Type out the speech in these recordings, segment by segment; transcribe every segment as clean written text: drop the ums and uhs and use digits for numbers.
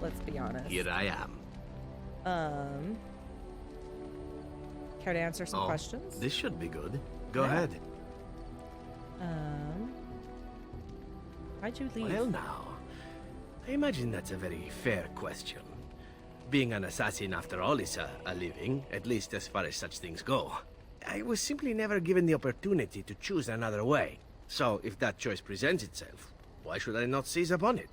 let's be honest. Here I am. Care to answer some questions? This should be good. Go ahead. Why'd you leave? Well now, I imagine that's a very fair question. Being an assassin after all is a living, at least as far as such things go. I was simply never given the opportunity to choose another way. So if that choice presents itself, why should I not seize upon it?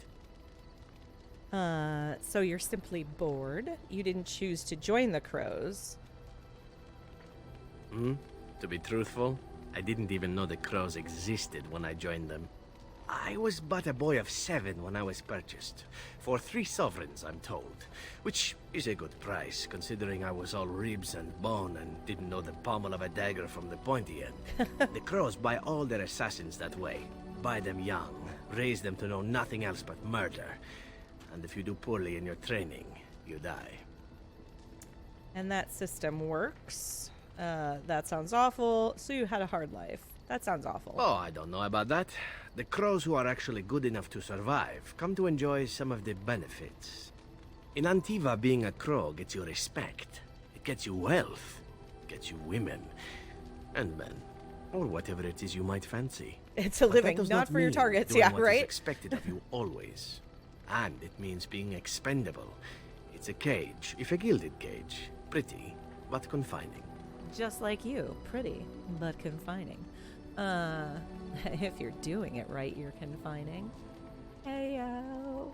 So you're simply bored? You didn't choose to join the Crows? To be truthful, I didn't even know the Crows existed when I joined them. I was but a boy of 7 when I was purchased. For 3 sovereigns, I'm told. Which is a good price, considering I was all ribs and bone and didn't know the pommel of a dagger from the pointy end. The Crows buy all their assassins that way. Buy them young, raise them to know nothing else but murder. And if you do poorly in your training, you die. And that system works? That sounds awful. So you had a hard life. That sounds awful. Oh, I don't know about that. The Crows who are actually good enough to survive come to enjoy some of the benefits. In Antiva, being a Crow gets you respect. It gets you wealth. It gets you women. And men. Or whatever it is you might fancy. It's a living, not for your targets, doing yeah, what right? is expected of you always. And it means being expendable. It's a cage, if a gilded cage. Pretty, but confining. Just like you. Pretty, but confining. If you're doing it right, you're confining. Heyo.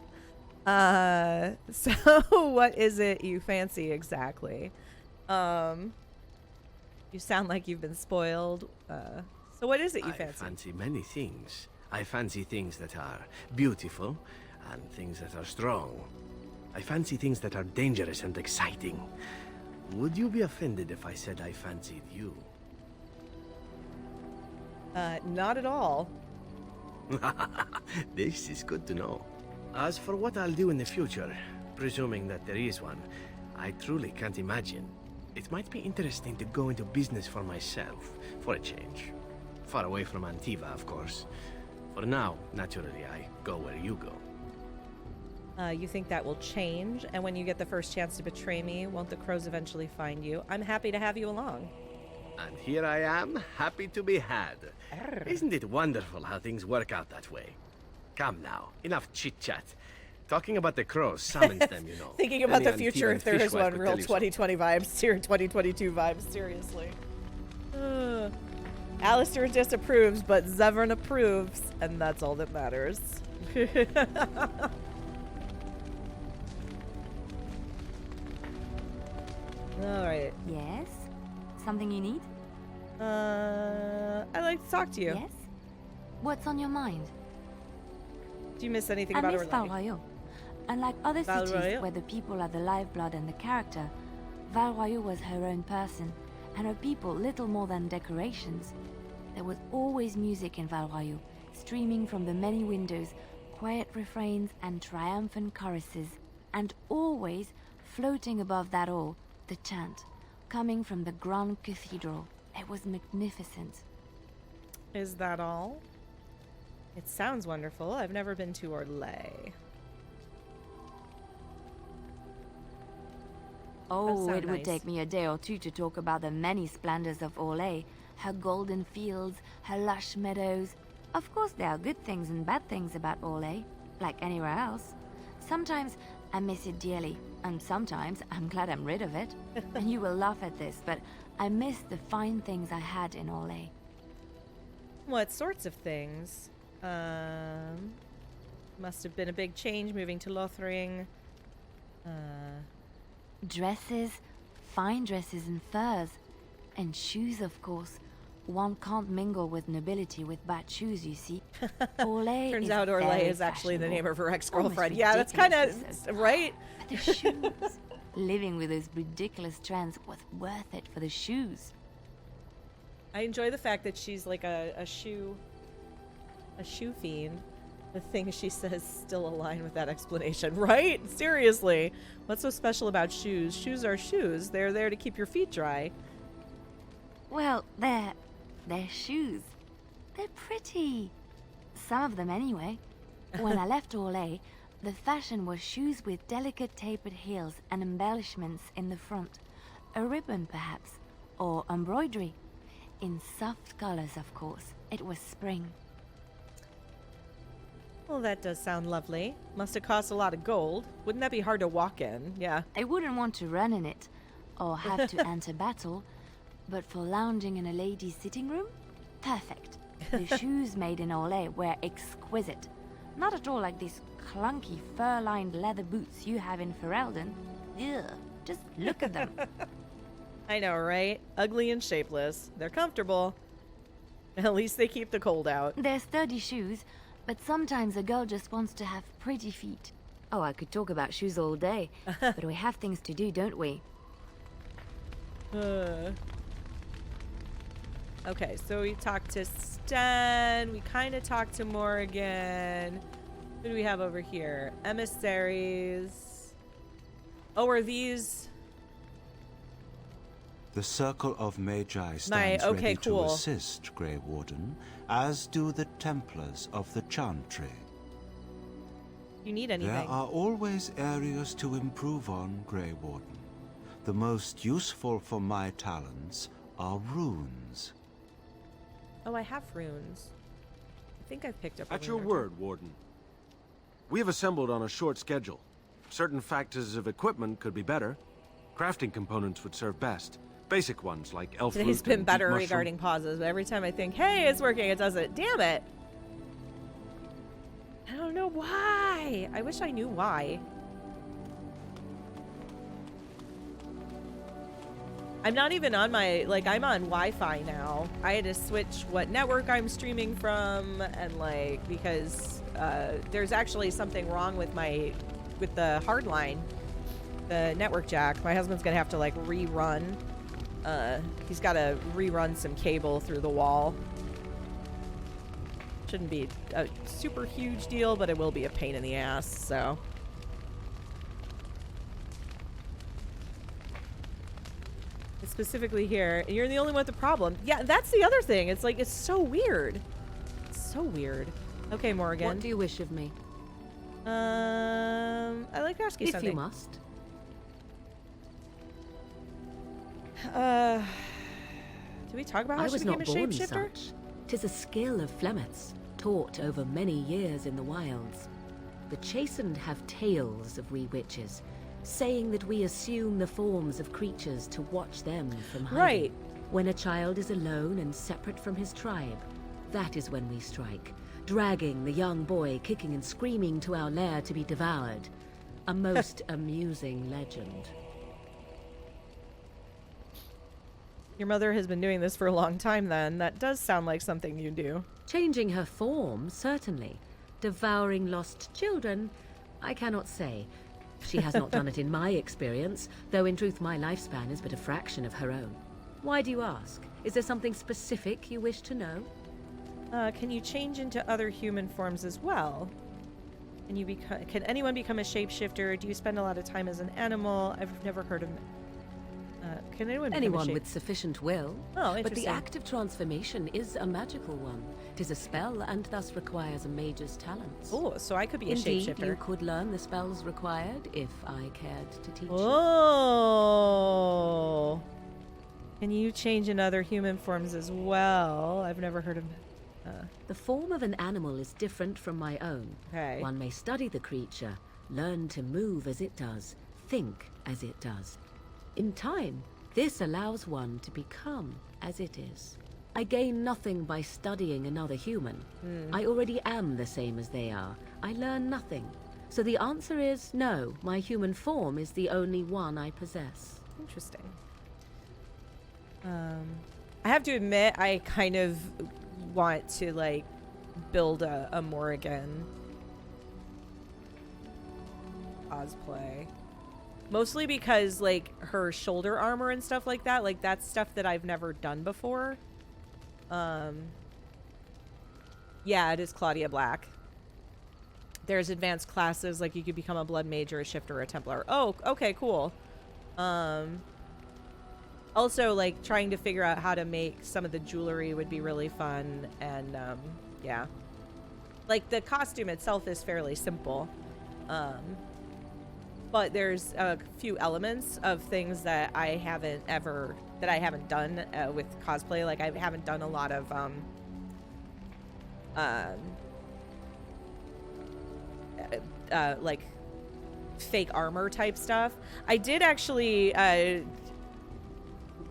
So what is it you fancy exactly? You sound like you've been spoiled. So what is it you fancy? I fancy many things. I fancy things that are beautiful and things that are strong. I fancy things that are dangerous and exciting. Would you be offended if I said I fancied you? Not at all. This is good to know. As for what I'll do in the future, presuming that there is one, I truly can't imagine. It might be interesting to go into business for myself, for a change. Far away from Antiva, of course. For now, naturally, I go where you go. You think that will change? And when you get the first chance to betray me, won't the Crows eventually find you? I'm happy to have you along. And here I am, happy to be had. Isn't it wonderful how things work out that way? Come now, enough chit-chat. Talking about the Crows summons them, you know. Thinking about Any the future, Antivan if there is fishwife one, could real tell you so. 2020 vibes, or 2022 vibes, seriously. Alistair disapproves, but Zevran approves, and that's all that matters. Alright. Yes? Something you need? I'd like to talk to you. Yes? What's on your mind? Do you miss anything I about miss Orlando? Val Royeaux. Unlike other Val cities Royeaux? where the people are the lifeblood and the character, Val Royeaux was her own person, and her people little more than decorations. There was always music in Val Royeaux, streaming from the many windows, quiet refrains and triumphant choruses, and always, floating above that all, the chant, coming from the Grand Cathedral. It was magnificent. Is that all? It sounds wonderful. I've never been to Orlais. Oh, sound it would nice. take me a day or two to talk about the many splendors of Orlais, her golden fields, her lush meadows. Of course, there are good things and bad things about Orlais, like anywhere else. Sometimes I miss it dearly, and sometimes I'm glad I'm rid of it. And you will laugh at this, but I miss the fine things I had in Orlais. What sorts of things? Must have been a big change moving to Lothring. Dresses, fine dresses and furs, and shoes, of course. One can't mingle with nobility with bad shoes, you see. Orlais Turns is out Orlais very is actually the name of her fashionable. ex-girlfriend. Almost Yeah, that's kind of ridiculous. right. But the shoes. Living with those ridiculous trends was worth it for the shoes. I enjoy the fact that she's like a shoe fiend. The things she says still align with that explanation, right? Seriously. What's so special about shoes? Shoes are shoes. They're there to keep your feet dry. Well, they're shoes. They're pretty. Some of them anyway. When I left Orlais, The fashion was shoes with delicate tapered heels and embellishments in the front. A ribbon, perhaps, or embroidery. In soft colors, of course. It was spring. Well, that does sound lovely. Must have cost a lot of gold. Wouldn't that be hard to walk in? Yeah. I wouldn't want to run in it, or have to enter battle, but for lounging in a lady's sitting room, perfect. The shoes made in Olay were exquisite. Not at all like these clunky fur-lined leather boots you have in Ferelden. Ugh, just look at them. I know, right? Ugly and shapeless. They're comfortable. At least they keep the cold out. They're sturdy shoes, but sometimes a girl just wants to have pretty feet. Oh, I could talk about shoes all day, but we have things to do, don't we? Okay, so we talked to Sten. We kind of talked to Morgan. Who do we have over here? Emissaries. Oh, are these... The Circle of Magi stands okay, ready cool. to assist, Grey Warden, as do the Templars of the Chantry. You need There anything? are always areas to improve on, Grey Warden. The most useful for my talents are runes. Oh, I have runes. I think I've picked up a At your rune or word, Warden. We have assembled on a short schedule. Certain factors of equipment could be better. Crafting components would serve best. Basic ones like elf two. Today's root been and better deep mushroom. regarding pauses, but every time I think, hey, it's working, it doesn't. Damn it! I don't know why. I wish I knew why. I'm not even on my, like, I'm on Wi-Fi now. I had to switch what network I'm streaming from, and like, because there's actually something wrong with the hard line, the network jack. My husband's gonna have to like rerun. He's got to rerun some cable through the wall. Shouldn't be a super huge deal, but it will be a pain in the ass, so. Specifically here, you're the only one with the problem. Yeah, that's the other thing. It's like, it's so weird. It's so weird. Okay, Morgan. What do you wish of me? I'd like to ask you If something. you must. Did we talk about how I she was became not a born shapeshifter? such. 'Tis a skill of Flemeth's, taught over many years in the wilds. The chastened have tales of we witches, saying that we assume the forms of creatures to watch them from hiding. Right. When a child is alone and separate from his tribe, that is when we strike, dragging the young boy kicking and screaming to our lair to be devoured. A most amusing legend. Your mother has been doing this for a long time then. That does sound like something you do. Changing her form, certainly. Devouring lost children, I cannot say. She has not done it in my experience, though in truth my lifespan is but a fraction of her own. Why do you ask? Is there something specific you wish to know? Can you change into other human forms as well? Can anyone become a shapeshifter? Do you spend a lot of time as an animal? I've never heard of... can anyone become a Anyone with sufficient will. Oh, But interesting. the act of transformation is a magical one. 'Tis a spell and thus requires a mage's talents. Oh, so I could be Indeed, a shapeshifter. you could learn the spells required if I cared to teach you. Oh. Can you change in other human forms as well? I've never heard of... The form of an animal is different from my own. Okay. One may study the creature, learn to move as it does, think as it does. In time, this allows one to become as it is. I gain nothing by studying another human. I already am the same as they are. I learn nothing. So the answer is no, my human form is the only one I possess. Interesting. I have to admit, I kind of want to, like, build a Morrigan cosplay. Mostly because, like, her shoulder armor and stuff like that, like, that's stuff that I've never done before. Yeah, it is Claudia Black. There's advanced classes, like you could become a blood mage or a shifter or a templar. Oh, okay, cool. Also, like, trying to figure out how to make some of the jewelry would be really fun, and, yeah. Like, the costume itself is fairly simple. But there's a few elements of things that I haven't done with cosplay. Like, I haven't done a lot of like fake armor type stuff. I did actually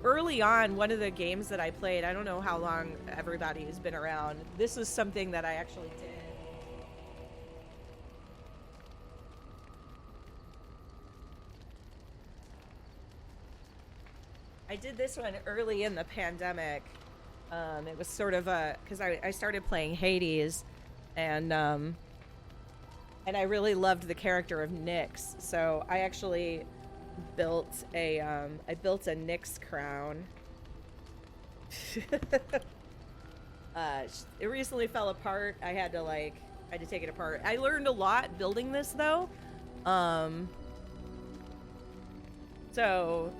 early on, one of the games that I played, I don't know how long everybody has been around. This was something that I actually did. I did this one early in the pandemic. It was sort of because I started playing Hades, and I really loved the character of Nyx. So I actually built a Nyx crown. It recently fell apart. I had to take it apart. I learned a lot building this though. So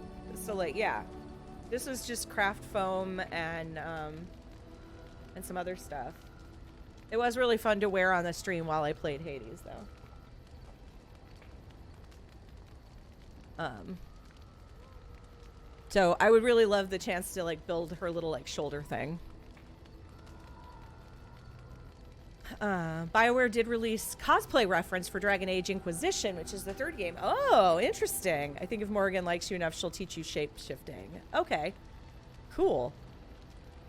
like, yeah. This was just craft foam and some other stuff. It was really fun to wear on the stream while I played Hades, though. So I would really love the chance to like build her little like shoulder thing. BioWare did release cosplay reference for Dragon Age Inquisition, which is the third game. Oh, interesting. I think if Morgan likes you enough, she'll teach you shape-shifting. Okay. Cool.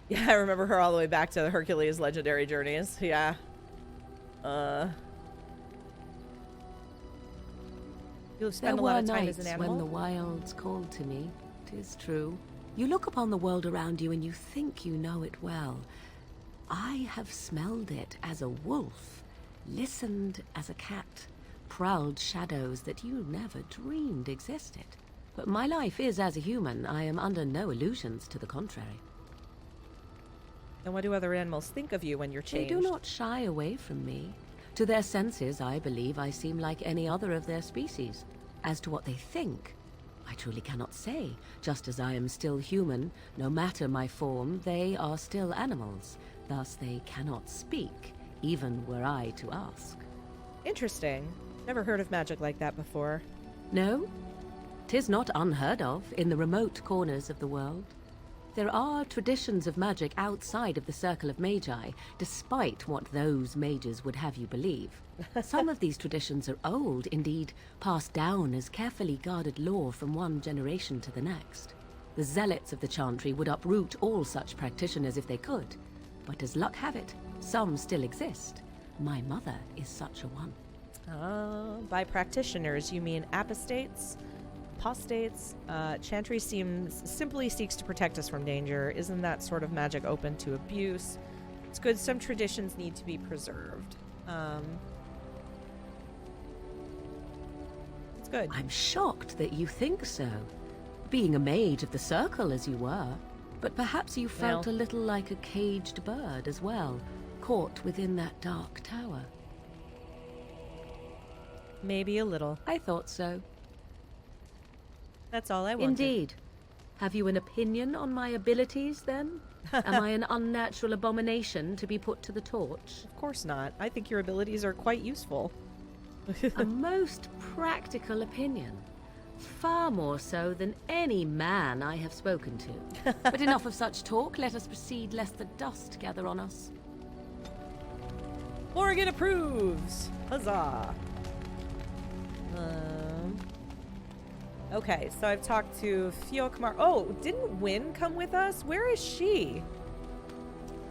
Yeah, I remember her all the way back to the Hercules Legendary Journeys. Yeah. You'll spend a lot of time as an animal? When the wilds called to me, 'tis true. You look upon the world around you and you think you know it well. I have smelled it as a wolf, listened as a cat, prowled shadows that you never dreamed existed. But my life is as a human. I am under no illusions to the contrary. And what do other animals think of you when you're changed? They do not shy away from me. To their senses, I believe I seem like any other of their species. As to what they think, I truly cannot say. Just as I am still human, no matter my form, they are still animals. Thus, they cannot speak, even were I to ask. Interesting. Never heard of magic like that before. No? 'Tis not unheard of in the remote corners of the world. There are traditions of magic outside of the Circle of Magi, despite what those mages would have you believe. Some of these traditions are old, indeed, passed down as carefully guarded lore from one generation to the next. The zealots of the Chantry would uproot all such practitioners if they could. But as luck have it, some still exist. My mother is such a one. By practitioners, you mean apostates? Apostates? Chantry simply seeks to protect us from danger. Isn't that sort of magic open to abuse? It's good some traditions need to be preserved. It's good. I'm shocked that you think so. Being a mage of the Circle as you were. But perhaps you felt a little like a caged bird as well, caught within that dark tower. Maybe a little. I thought so. That's all I wanted. Indeed. Have you an opinion on my abilities, then? Am I an unnatural abomination to be put to the torch? Of course not. I think your abilities are quite useful. A most practical opinion. Far more so than any man I have spoken to. But enough of such talk. Let us proceed, lest the dust gather on us. Morgan approves! Huzzah! Okay, so I've talked to Fiokmar. Oh, didn't Wynn come with us? Where is she?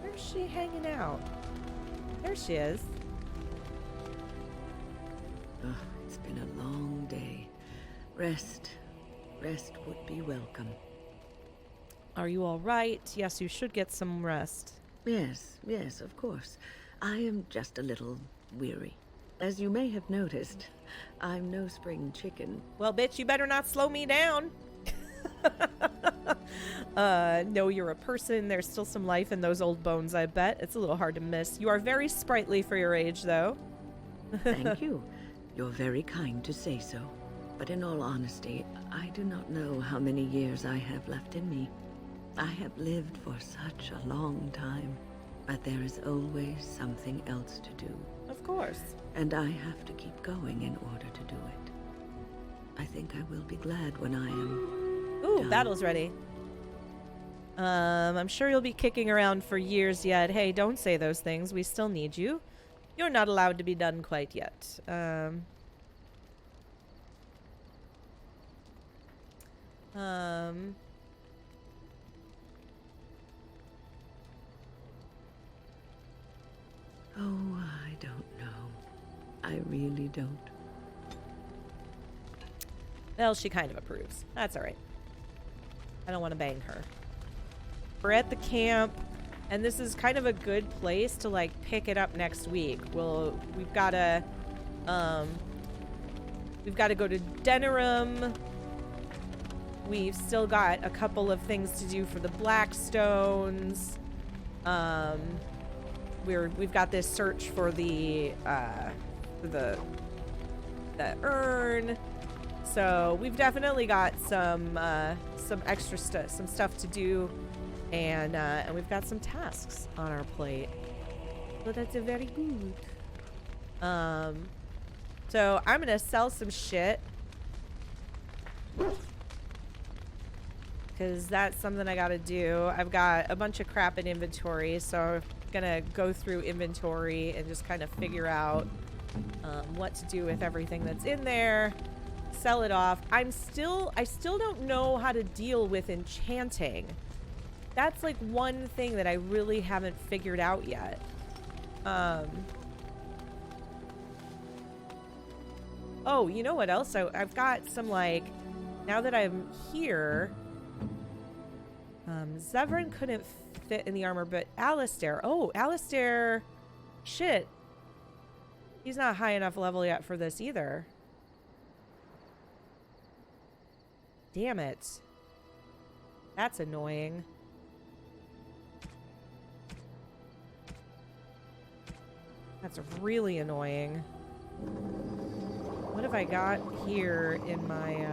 Where's she hanging out? There she is. Oh, it's been a long day. Rest would be welcome. Are you all right? Yes, you should get some rest. Yes, of course. I am just a little weary. As you may have noticed, I'm no spring chicken. Well, bitch, you better not slow me down. No, you're a person. There's still some life in those old bones, I bet. It's a little hard to miss. You are very sprightly for your age, though. Thank you. You're very kind to say so. But in all honesty, I do not know how many years I have left in me. I have lived for such a long time, but there is always something else to do. Of course. And I have to keep going in order to do it. I think I will be glad when I am Ooh, done. battle's ready. I'm sure you'll be kicking around for years yet. Hey, don't say those things. We still need you. You're not allowed to be done quite yet. Oh, I don't know. I really don't. Well, she kind of approves. That's all right. I don't want to bang her. We're at the camp, and this is kind of a good place to like pick it up next week. We've got to go to Denerim. We've still got a couple of things to do for the Blackstones. We've got this search for the urn. So we've definitely got some extra stuff, some stuff to do, and we've got some tasks on our plate. So that's a very good. So I'm gonna sell some shit, because that's something I gotta do. I've got a bunch of crap in inventory, so I'm gonna go through inventory and just kind of figure out what to do with everything that's in there. Sell it off. I still don't know how to deal with enchanting. That's like one thing that I really haven't figured out yet. Oh, you know what else? I've got some, like, now that I'm here, Zevran couldn't fit in the armor, but Alistair. Oh, Alistair. Shit. He's not high enough level yet for this either. Damn it. That's annoying. That's really annoying. What have I got here in my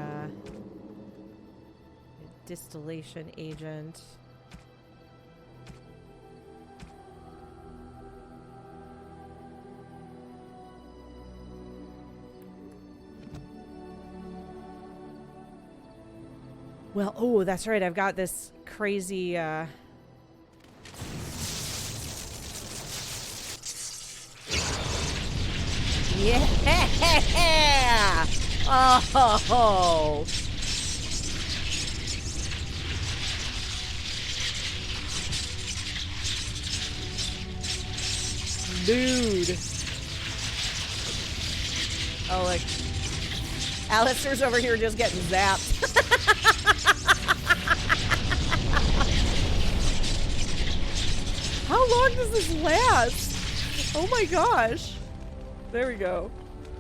distillation agent? Well, oh, that's right. I've got this crazy, Yeah! Oh! Dude. Oh, like, Alistair's over here just getting zapped. How long does this last? Oh my gosh. There we go.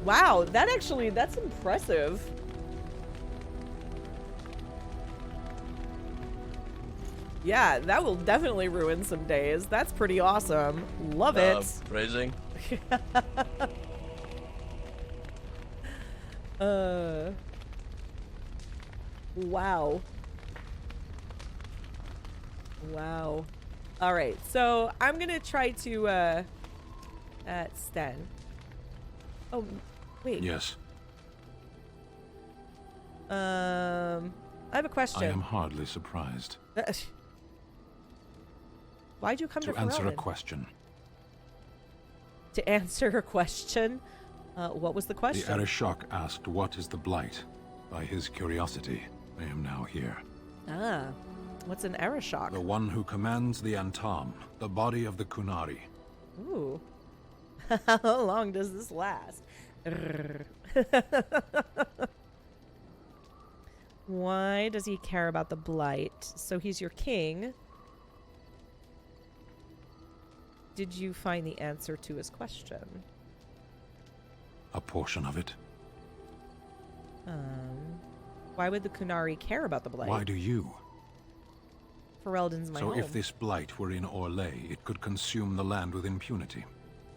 Wow, that's impressive. Yeah, that will definitely ruin some days. That's pretty awesome. Love it. Phrasing. Wow. Wow. All right, so I'm gonna try to Sten. Oh, wait. Yes. I have a question. I am hardly surprised. Why'd you come to answer a Ferelden? question. To answer a question? What was the The question? Arishok asked what is the Blight. By his curiosity, I am now here. Ah, what's an Arishok? The one who commands the Antam, the body of the Kunari. Ooh. How long does this last? Why does he care about the Blight? So he's your king. Did you find the answer to his question? A portion of it. Why would the Kunari care about the Blight? Why do you? Ferelden's my So home. if this Blight were in Orlais, it could consume the land with impunity.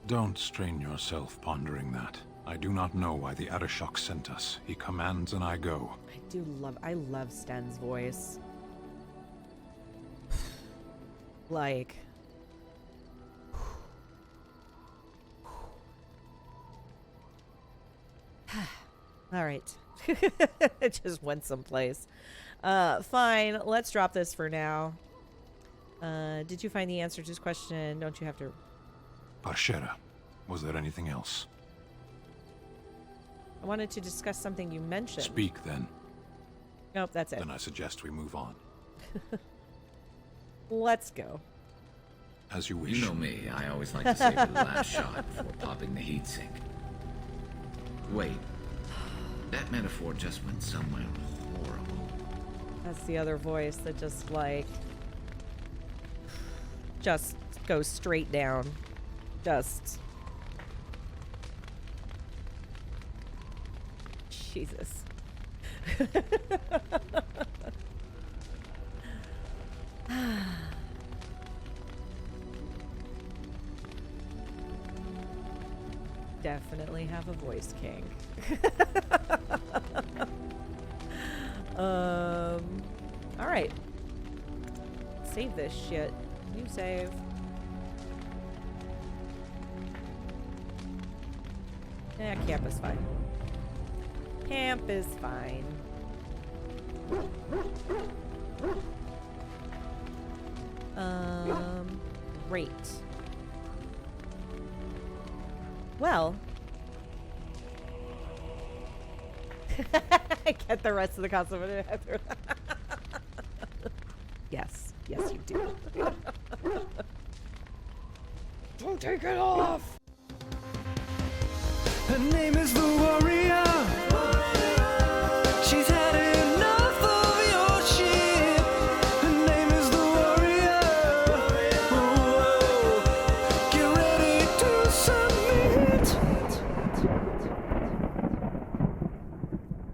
Don't strain yourself pondering that. I do not know why the Arishok sent us. He commands and I go. I love Sten's voice. Like, All right. It just went someplace. Fine. Let's drop this for now. Did you find the answer to this question? Don't you have to... Parshera, was there anything else? I wanted to discuss something you mentioned. Speak, then. Nope, that's it. Then I suggest we move on. Let's go. As you wish. You know me, I always like to save the last shot before popping the heatsink. Wait, that metaphor just went somewhere horrible. That's the other voice that just, like... just goes straight down. Just... Jesus. Definitely have a voice kink. All right. Save this shit. You save. Yeah, camp is fine. Camp is fine. Great. Well, I get the rest of the costume after that. Yes, yes, you do. Don't take it off. Her name